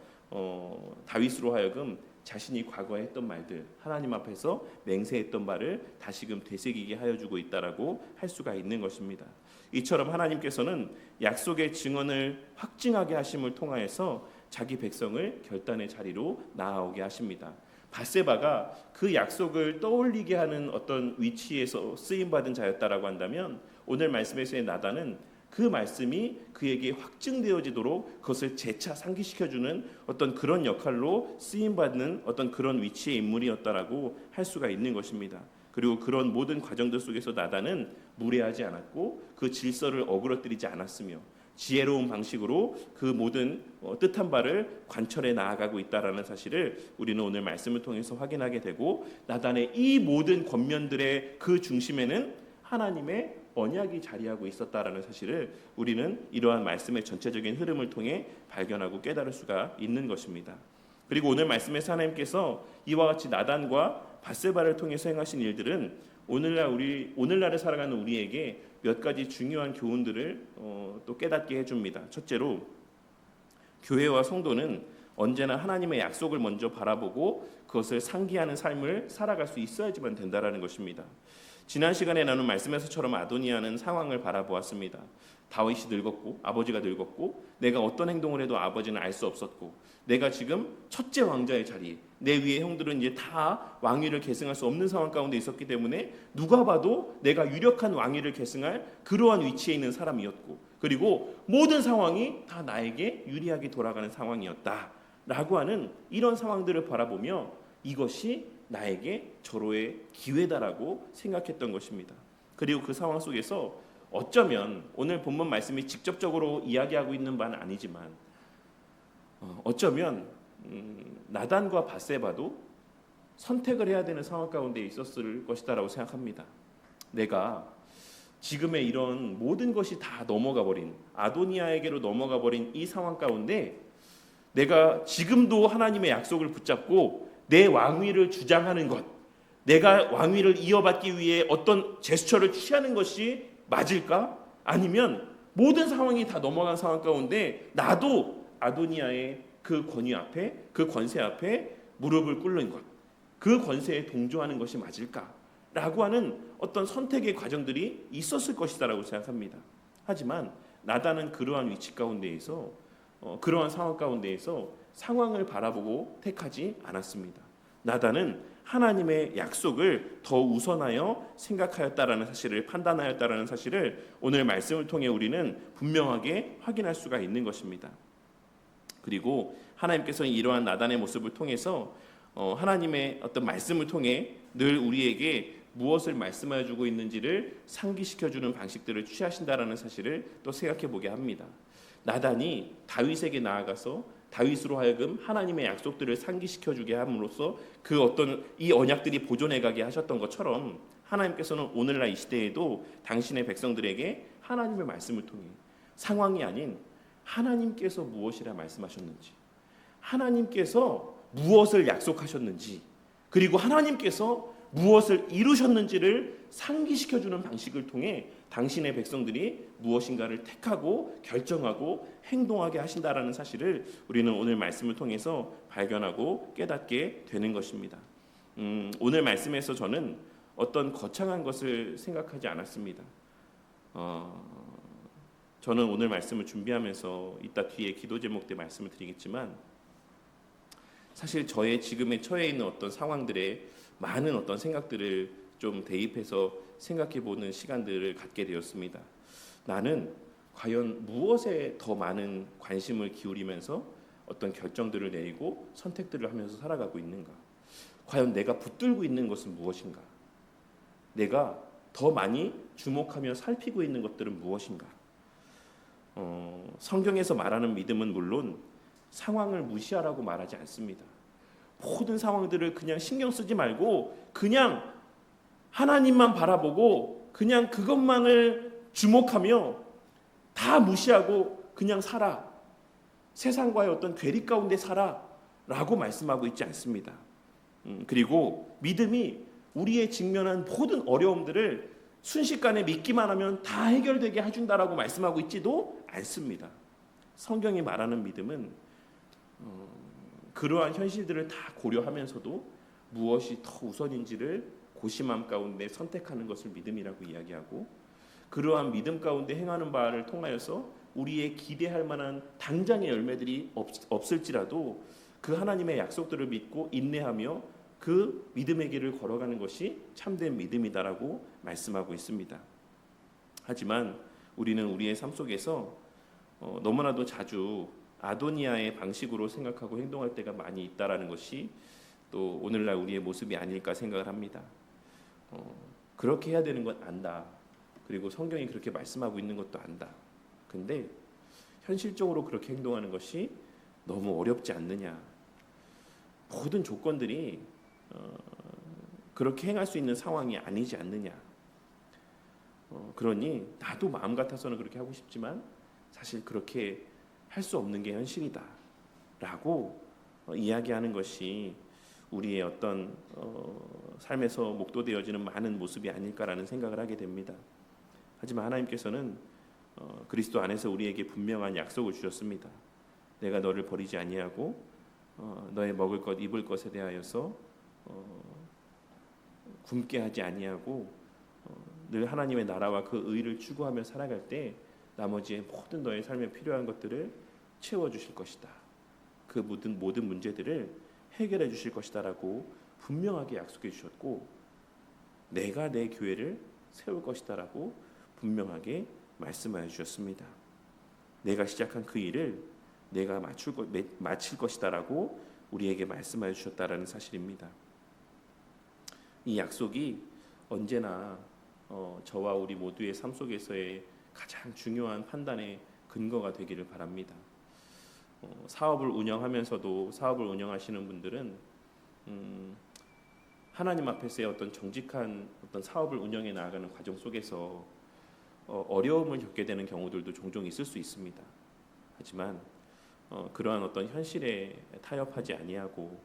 다윗으로 하여금 자신이 과거에 했던 말들, 하나님 앞에서 맹세했던 말을 다시금 되새기게 하여 주고 있다라고 할 수가 있는 것입니다. 이처럼 하나님께서는 약속의 증언을 확증하게 하심을 통하여서 자기 백성을 결단의 자리로 나아오게 하십니다. 밧세바가 그 약속을 떠올리게 하는 어떤 위치에서 쓰임받은 자였다라고 한다면, 오늘 말씀에서의 나단은 그 말씀이 그에게 확증되어지도록 그것을 재차 상기시켜주는 어떤 그런 역할로 쓰임받는 어떤 그런 위치의 인물이었다라고 할 수가 있는 것입니다. 그리고 그런 모든 과정들 속에서 나단은 무례하지 않았고 그 질서를 어그러뜨리지 않았으며 지혜로운 방식으로 그 모든 뜻한 바를 관철해 나아가고 있다라는 사실을 우리는 오늘 말씀을 통해서 확인하게 되고, 나단의 이 모든 권면들의 그 중심에는 하나님의 언약이 자리하고 있었다라는 사실을 우리는 이러한 말씀의 전체적인 흐름을 통해 발견하고 깨달을 수가 있는 것입니다. 그리고 오늘 말씀에서 하나님께서 이와 같이 나단과 밧세바를 통해서 행하신 일들은 오늘날을 살아가는 우리에게 몇 가지 중요한 교훈들을 또 깨닫게 해줍니다. 첫째로, 교회와 성도는 언제나 하나님의 약속을 먼저 바라보고 그것을 상기하는 삶을 살아갈 수 있어야지만 된다라는 것입니다. 지난 시간에 나눈 말씀에서처럼 아도니아는 상황을 바라보았습니다. 다윗이 늙었고 아버지가 늙었고 내가 어떤 행동을 해도 아버지는 알 수 없었고, 내가 지금 첫째 왕자의 자리에 내 위의 형들은 이제 다 왕위를 계승할 수 없는 상황 가운데 있었기 때문에 누가 봐도 내가 유력한 왕위를 계승할 그러한 위치에 있는 사람이었고, 그리고 모든 상황이 다 나에게 유리하게 돌아가는 상황이었다라고 하는 이런 상황들을 바라보며 이것이 나에게 절호의 기회다라고 생각했던 것입니다. 그리고 그 상황 속에서 어쩌면 오늘 본문 말씀이 직접적으로 이야기하고 있는 바는 아니지만 어쩌면 나단과 밧세바도 선택을 해야 되는 상황 가운데 있었을 것이다라고 생각합니다. 내가 지금의 이런 모든 것이 다 넘어가 버린, 아도니아에게로 넘어가 버린 이 상황 가운데 내가 지금도 하나님의 약속을 붙잡고 내 왕위를 주장하는 것, 내가 왕위를 이어받기 위해 어떤 제스처를 취하는 것이 맞을까? 아니면 모든 상황이 다 넘어간 상황 가운데 나도 아도니아의 그 권위 앞에, 그 권세 앞에 무릎을 꿇는 것, 그 권세에 동조하는 것이 맞을까? 라고 하는 어떤 선택의 과정들이 있었을 것이다라고 생각합니다. 하지만 나단은 그러한 위치 가운데에서 그러한 상황 가운데에서 상황을 바라보고 택하지 않았습니다. 나단은 하나님의 약속을 더 우선하여 생각하였다라는 사실을, 판단하였다라는 사실을 오늘 말씀을 통해 우리는 분명하게 확인할 수가 있는 것입니다. 그리고 하나님께서는 이러한 나단의 모습을 통해서 하나님의 어떤 말씀을 통해 늘 우리에게 무엇을 말씀하여 주고 있는지를 상기시켜주는 방식들을 취하신다라는 사실을 또 생각해 보게 합니다. 나단이 다윗에게 나아가서 다윗으로 하여금 하나님의 약속들을 상기시켜주게 함으로써 그 어떤 이 언약들이 보존해가게 하셨던 것처럼, 하나님께서는 오늘날 이 시대에도 당신의 백성들에게 하나님의 말씀을 통해 상황이 아닌 하나님께서 무엇이라 말씀하셨는지, 하나님께서 무엇을 약속하셨는지, 그리고 하나님께서 무엇을 이루셨는지를 상기시켜주는 방식을 통해 당신의 백성들이 무엇인가를 택하고 결정하고 행동하게 하신다라는 사실을 우리는 오늘 말씀을 통해서 발견하고 깨닫게 되는 것입니다. 오늘 말씀에서 저는 어떤 거창한 것을 생각하지 않았습니다. 저는 오늘 말씀을 준비하면서 이따 뒤에 기도 제목 때 말씀을 드리겠지만 사실 저의 지금의 처해 있는 어떤 상황들에 많은 어떤 생각들을 좀 대입해서 생각해보는 시간들을 갖게 되었습니다. 나는 과연 무엇에 더 많은 관심을 기울이면서 어떤 결정들을 내리고 선택들을 하면서 살아가고 있는가? 과연 내가 붙들고 있는 것은 무엇인가? 내가 더 많이 주목하며 살피고 있는 것들은 무엇인가? 성경에서 말하는 믿음은 물론 상황을 무시하라고 말하지 않습니다. 모든 상황들을 그냥 신경 쓰지 말고 그냥 하나님만 바라보고 그냥 그것만을 주목하며 다 무시하고 그냥 살아. 세상과의 어떤 괴리 가운데 살아 라고 말씀하고 있지 않습니다. 그리고 믿음이 우리의 직면한 모든 어려움들을 순식간에 믿기만 하면 다 해결되게 해준다라고 말씀하고 있지도 않습니다. 성경이 말하는 믿음은 그러한 현실들을 다 고려하면서도 무엇이 더 우선인지를 고심함 가운데 선택하는 것을 믿음이라고 이야기하고 그러한 믿음 가운데 행하는 바를 통하여서 우리의 기대할 만한 당장의 열매들이 없을지라도 그 하나님의 약속들을 믿고 인내하며 그 믿음의 길을 걸어가는 것이 참된 믿음이다라고 말씀하고 있습니다. 하지만 우리는 우리의 삶 속에서 너무나도 자주 아도니아의 방식으로 생각하고 행동할 때가 많이 있다라는 것이 또 오늘날 우리의 모습이 아닐까 생각을 합니다. 그렇게 해야 되는 건 안다. 그리고 성경이 그렇게 말씀하고 있는 것도 안다. 근데 현실적으로 그렇게 행동하는 것이 너무 어렵지 않느냐. 모든 조건들이 그렇게 행할 수 있는 상황이 아니지 않느냐. 그러니 나도 마음 같아서는 그렇게 하고 싶지만 사실 그렇게 할 수 없는 게 현실이다 라고 이야기하는 것이 우리의 어떤 삶에서 목도되어지는 많은 모습이 아닐까라는 생각을 하게 됩니다. 하지만 하나님께서는 그리스도 안에서 우리에게 분명한 약속을 주셨습니다. 내가 너를 버리지 아니하고 너의 먹을 것 입을 것에 대하여서 굶게 하지 아니하고 늘 하나님의 나라와 그 의를 추구하며 살아갈 때 나머지의 모든 너의 삶에 필요한 것들을 채워주실 것이다. 그 모든 문제들을 해결해 주실 것이다라고 분명하게 약속해 주셨고 내가 내 교회를 세울 것이다라고 분명하게 말씀하여 주셨습니다. 내가 시작한 그 일을 내가 마칠 것이다라고 우리에게 말씀하여 주셨다라는 사실입니다. 이 약속이 언제나 저와 우리 모두의 삶 속에서의 가장 중요한 판단의 근거가 되기를 바랍니다. 사업을 운영하면서도 사업을 운영하시는 분들은 하나님 앞에서의 어떤 정직한 어떤 사업을 운영해 나아가는 과정 속에서 어려움을 겪게 되는 경우들도 종종 있을 수 있습니다. 하지만 그러한 어떤 현실에 타협하지 아니하고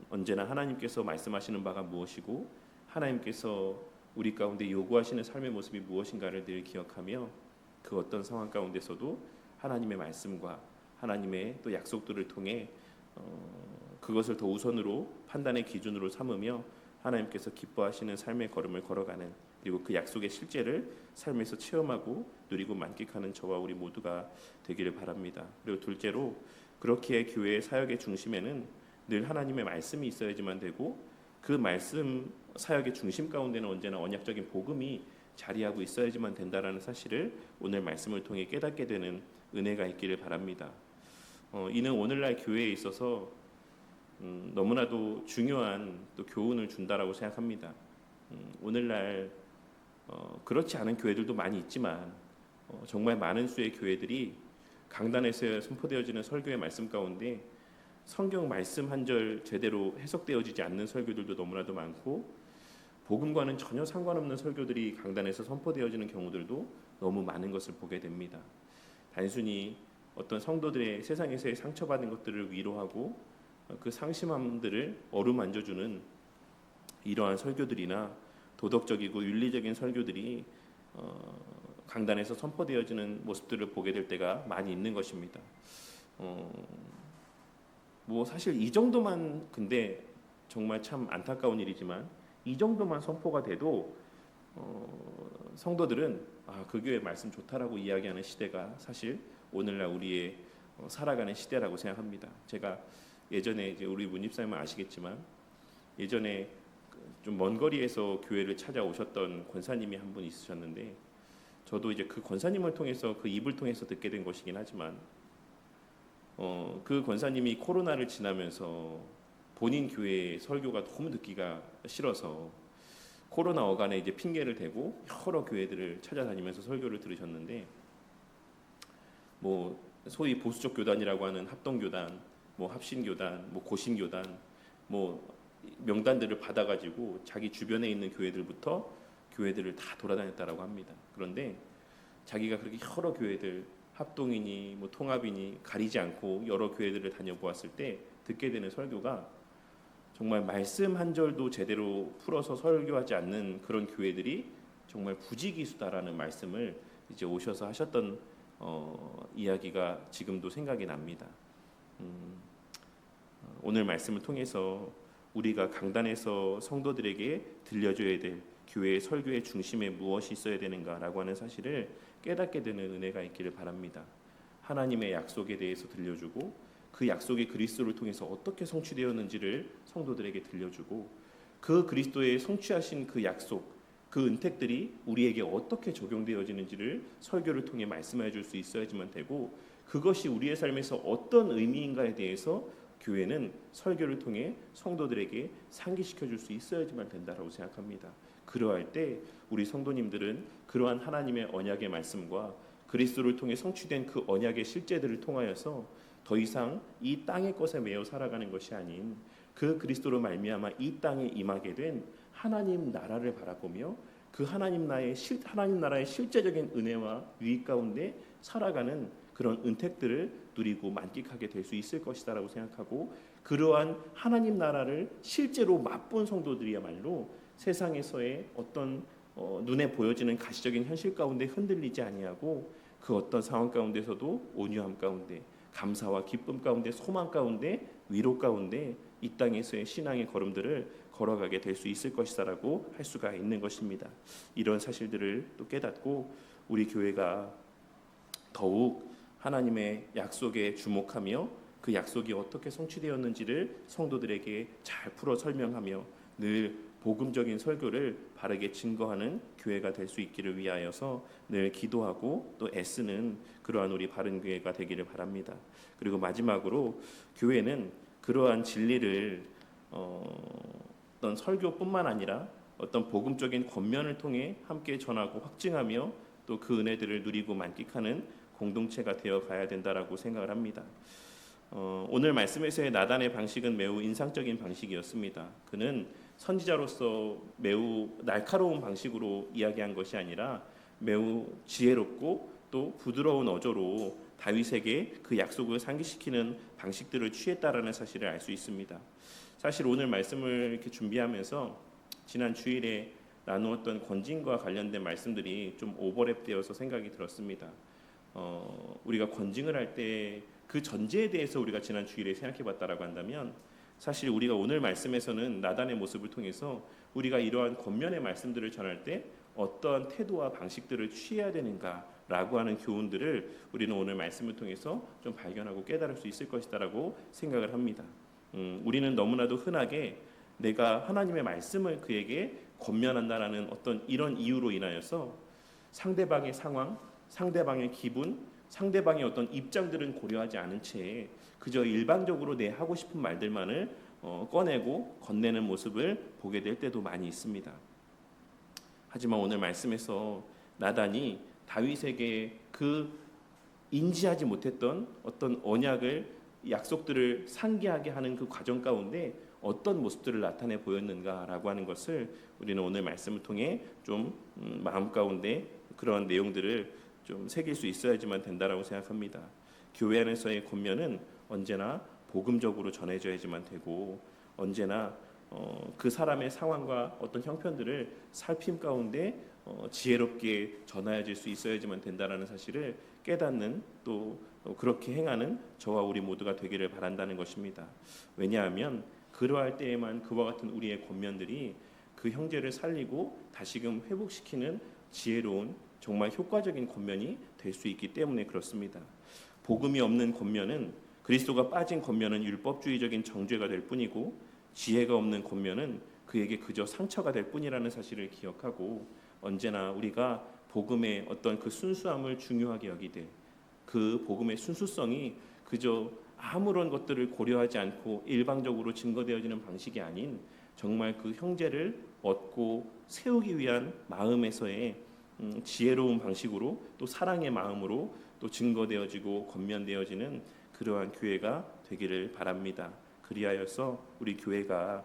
언제나 하나님께서 말씀하시는 바가 무엇이고 하나님께서 우리 가운데 요구하시는 삶의 모습이 무엇인가를 늘 기억하며 그 어떤 상황 가운데서도 하나님의 말씀과 하나님의 또 약속들을 통해 그것을 더 우선으로 판단의 기준으로 삼으며 하나님께서 기뻐하시는 삶의 걸음을 걸어가는 그리고 그 약속의 실제를 삶에서 체험하고 누리고 만끽하는 저와 우리 모두가 되기를 바랍니다. 그리고 둘째로 그렇게 교회의 사역의 중심에는 늘 하나님의 말씀이 있어야지만 되고 그 말씀 사역의 중심 가운데는 언제나 언약적인 복음이 자리하고 있어야지만 된다라는 사실을 오늘 말씀을 통해 깨닫게 되는 은혜가 있기를 바랍니다. 이는 오늘날 교회에 있어서 너무나도 중요한 또 교훈을 준다라고 생각합니다. 오늘날 그렇지 않은 교회들도 많이 있지만 정말 많은 수의 교회들이 강단에서 선포되어지는 설교의 말씀 가운데 성경 말씀 한 절 제대로 해석되어지지 않는 설교들도 너무나도 많고 복음과는 전혀 상관없는 설교들이 강단에서 선포되어지는 경우들도 너무 많은 것을 보게 됩니다. 단순히 어떤 성도들의 세상에서의 상처받은 것들을 위로하고 그 상심함들을 어루만져주는 이러한 설교들이나 도덕적이고 윤리적인 설교들이 강단에서 선포되어지는 모습들을 보게 될 때가 많이 있는 것입니다. 뭐 사실 이 정도만 근데 정말 참 안타까운 일이지만 이 정도만 선포가 돼도 성도들은 그 교회 말씀 좋다라고 이야기하는 시대가 사실 오늘날 우리의 살아가는 시대라고 생각합니다. 제가 예전에 이제 우리 문집사님은 아시겠지만 예전에 좀 먼 거리에서 교회를 찾아오셨던 권사님이 한 분 있으셨는데 저도 이제 그 권사님을 통해서 그 입을 통해서 듣게 된 것이긴 하지만 그 권사님이 코로나를 지나면서 본인 교회의 설교가 너무 듣기가 싫어서 코로나 어간에 이제 핑계를 대고 여러 교회들을 찾아다니면서 설교를 들으셨는데 뭐 소위 보수적 교단이라고 하는 합동교단, 뭐 합신교단, 뭐 고신교단, 뭐 명단들을 받아가지고 자기 주변에 있는 교회들을 다 돌아다녔다라고 합니다. 그런데 자기가 그렇게 여러 교회들 합동이니 뭐 통합이니 가리지 않고 여러 교회들을 다녀보았을 때 듣게 되는 설교가 정말 말씀 한 절도 제대로 풀어서 설교하지 않는 그런 교회들이 정말 부지기수다라는 말씀을 이제 오셔서 하셨던 이야기가 지금도 생각이 납니다. 오늘 말씀을 통해서 우리가 강단에서 성도들에게 들려줘야 될 교회의 설교의 중심에 무엇이 있어야 되는가라고 하는 사실을 깨닫게 되는 은혜가 있기를 바랍니다. 하나님의 약속에 대해서 들려주고 그 약속이 그리스도를 통해서 어떻게 성취되었는지를 성도들에게 들려주고 그 그리스도의 성취하신 그 약속, 그 은택들이 우리에게 어떻게 적용되어지는지를 설교를 통해 말씀해 줄 수 있어야지만 되고 그것이 우리의 삶에서 어떤 의미인가에 대해서 교회는 설교를 통해 성도들에게 상기시켜 줄 수 있어야지만 된다라고 생각합니다. 그러할 때 우리 성도님들은 그러한 하나님의 언약의 말씀과 그리스도를 통해 성취된 그 언약의 실제들을 통하여서 더 이상 이 땅의 것에 매여 살아가는 것이 아닌 그 그리스도로 말미암아 이 땅에 임하게 된 하나님 나라를 바라보며 그 하나님 나라의 실제적인 은혜와 유익 가운데 살아가는 그런 은택들을 누리고 만끽하게 될 수 있을 것이다라고 생각하고 그러한 하나님 나라를 실제로 맛본 성도들이야말로 세상에서의 어떤 눈에 보여지는 가시적인 현실 가운데 흔들리지 아니하고 그 어떤 상황 가운데서도 온유함 가운데 감사와 기쁨 가운데 소망 가운데 위로 가운데 이 땅에서의 신앙의 걸음들을 걸어가게 될 수 있을 것이다라고 할 수가 있는 것입니다. 이런 사실들을 또 깨닫고 우리 교회가 더욱 하나님의 약속에 주목하며 그 약속이 어떻게 성취되었는지를 성도들에게 잘 풀어 설명하며 늘 복음적인 설교를 바르게 증거하는 교회가 될 수 있기를 위하여서 늘 기도하고 또 애쓰는 그러한 우리 바른 교회가 되기를 바랍니다. 그리고 마지막으로 교회는 그러한 진리를 어떤 설교뿐만 아니라 어떤 복음적인 권면을 통해 함께 전하고 확증하며 또 그 은혜들을 누리고 만끽하는 공동체가 되어 가야 된다라고 생각을 합니다. 오늘 말씀에서의 나단의 방식은 매우 인상적인 방식이었습니다. 그는 선지자로서 매우 날카로운 방식으로 이야기한 것이 아니라 매우 지혜롭고 또 부드러운 어조로 다윗에게 그 약속을 상기시키는 방식들을 취했다라는 사실을 알 수 있습니다. 사실 오늘 말씀을 이렇게 준비하면서 지난 주일에 나누었던 권징과 관련된 말씀들이 좀 오버랩되어서 생각이 들었습니다. 우리가 권징을 할 때 그 전제에 대해서 우리가 지난 주일에 생각해봤다라고 한다면 사실 우리가 오늘 말씀에서는 나단의 모습을 통해서 우리가 이러한 권면의 말씀들을 전할 때 어떠한 태도와 방식들을 취해야 되는가라고 하는 교훈들을 우리는 오늘 말씀을 통해서 좀 발견하고 깨달을 수 있을 것이다라고 생각을 합니다. 우리는 너무나도 흔하게 내가 하나님의 말씀을 그에게 권면한다라는 어떤 이런 이유로 인하여서 상대방의 상황, 상대방의 기분, 상대방의 어떤 입장들은 고려하지 않은 채 그저 일방적으로 내 하고 싶은 말들만을 꺼내고 건네는 모습을 보게 될 때도 많이 있습니다. 하지만 오늘 말씀에서 나단이 다윗에게 그 인지하지 못했던 어떤 언약을 약속들을 상기하게 하는 그 과정 가운데 어떤 모습들을 나타내 보였는가라고 하는 것을 우리는 오늘 말씀을 통해 좀 마음 가운데 그런 내용들을 좀 새길 수 있어야지만 된다라고 생각합니다. 교회 안에서의 권면은 언제나 복음적으로 전해져야지만 되고 언제나 그 사람의 상황과 어떤 형편들을 살핌 가운데 지혜롭게 전하여질 수 있어야지만 된다라는 사실을 깨닫는 또 그렇게 행하는 저와 우리 모두가 되기를 바란다는 것입니다. 왜냐하면 그러할 때에만 그와 같은 우리의 권면들이 그 형제를 살리고 다시금 회복시키는 지혜로운 정말 효과적인 권면이 될 수 있기 때문에 그렇습니다. 복음이 없는 권면은 그리스도가 빠진 권면은 율법주의적인 정죄가 될 뿐이고 지혜가 없는 권면은 그에게 그저 상처가 될 뿐이라는 사실을 기억하고 언제나 우리가 복음의 어떤 그 순수함을 중요하게 여기되 그 복음의 순수성이 그저 아무런 것들을 고려하지 않고 일방적으로 증거되어지는 방식이 아닌 정말 그 형제를 얻고 세우기 위한 마음에서의 지혜로운 방식으로 또 사랑의 마음으로 또 증거되어지고 권면되어지는 그러한 교회가 되기를 바랍니다. 그리하여서 우리 교회가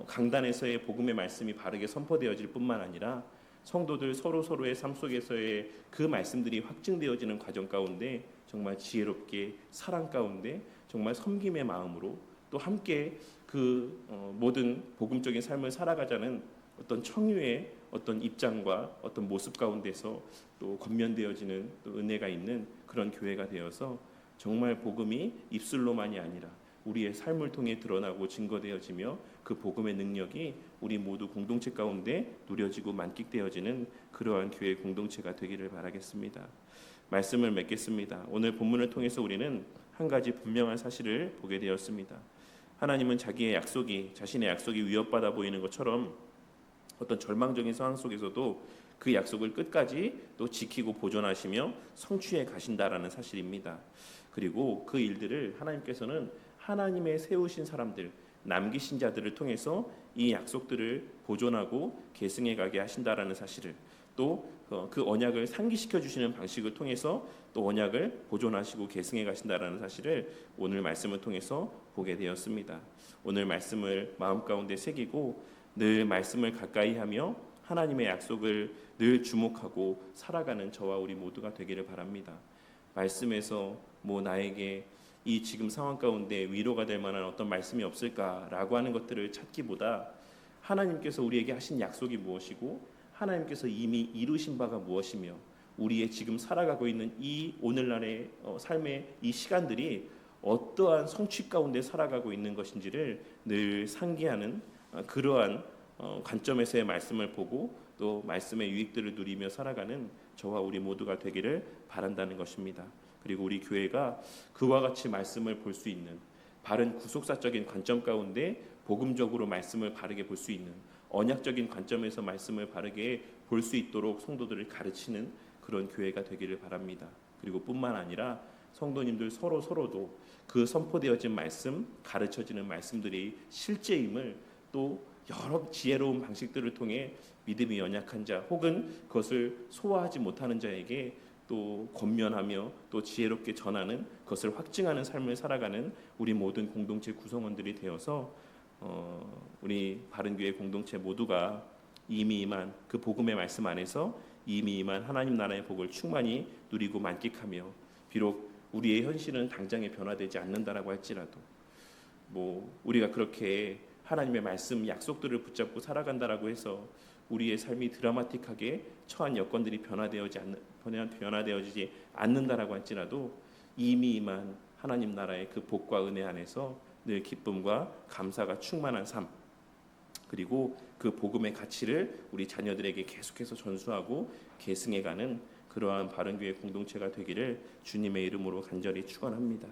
강단에서의 복음의 말씀이 바르게 선포되어질 뿐만 아니라 성도들 서로의 삶 속에서의 그 말씀들이 확증되어지는 과정 가운데 정말 지혜롭게 사랑 가운데 정말 섬김의 마음으로 또 함께 그 모든 복음적인 삶을 살아가자는 어떤 청유의 어떤 입장과 어떤 모습 가운데서 또 권면되어지는 또 은혜가 있는 그런 교회가 되어서 정말 복음이 입술로만이 아니라 우리의 삶을 통해 드러나고 증거되어지며 그 복음의 능력이 우리 모두 공동체 가운데 누려지고 만끽되어지는 그러한 교회 공동체가 되기를 바라겠습니다. 말씀을 맺겠습니다. 오늘 본문을 통해서 우리는 한 가지 분명한 사실을 보게 되었습니다. 하나님은 자신의 약속이 위협받아 보이는 것처럼 어떤 절망적인 상황 속에서도 그 약속을 끝까지 또 지키고 보존하시며 성취해 가신다라는 사실입니다. 그리고 그 일들을 하나님께서는 하나님의 세우신 사람들, 남기신 자들을 통해서 이 약속들을 보존하고 계승해 가게 하신다라는 사실을 또 그 언약을 상기시켜 주시는 방식을 통해서 또 언약을 보존하시고 계승해 가신다라는 사실을 오늘 말씀을 통해서 보게 되었습니다. 오늘 말씀을 마음 가운데 새기고 늘 말씀을 가까이 하며 하나님의 약속을 늘 주목하고 살아가는 저와 우리 모두가 되기를 바랍니다. 말씀에서 나에게 이 지금 상황 가운데 위로가 될 만한 어떤 말씀이 없을까라고 하는 것들을 찾기보다 하나님께서 우리에게 하신 약속이 무엇이고 하나님께서 이미 이루신 바가 무엇이며 우리의 지금 살아가고 있는 이 오늘날의 삶의 이 시간들이 어떠한 성취 가운데 살아가고 있는 것인지를 늘 상기하는 그러한 관점에서의 말씀을 보고 또 말씀의 유익들을 누리며 살아가는 저와 우리 모두가 되기를 바란다는 것입니다. 그리고 우리 교회가 그와 같이 말씀을 볼 수 있는 바른 구속사적인 관점 가운데 복음적으로 말씀을 바르게 볼 수 있는 언약적인 관점에서 말씀을 바르게 볼 수 있도록 성도들을 가르치는 그런 교회가 되기를 바랍니다. 그리고 뿐만 아니라 성도님들 서로도 그 선포되어진 말씀, 가르쳐지는 말씀들이 실제임을 또 여러 지혜로운 방식들을 통해 믿음이 연약한 자 혹은 그것을 소화하지 못하는 자에게 또 권면하며 또 지혜롭게 전하는 그것을 확증하는 삶을 살아가는 우리 모든 공동체 구성원들이 되어서 우리 바른교회 공동체 모두가 이미 임한 그 복음의 말씀 안에서 이미 임한 하나님 나라의 복을 충만히 누리고 만끽하며 비록 우리의 현실은 당장에 변화되지 않는다라고 할지라도 우리가 그렇게 하나님의 말씀 약속들을 붙잡고 살아간다라고 해서 우리의 삶이 드라마틱하게 처한 여건들이 변화되어지지 않는다라고 할지라도 이미 임한 하나님 나라의 그 복과 은혜 안에서 늘 기쁨과 감사가 충만한 삶 그리고 그 복음의 가치를 우리 자녀들에게 계속해서 전수하고 계승해가는 그러한 바른교회 공동체가 되기를 주님의 이름으로 간절히 축원합니다.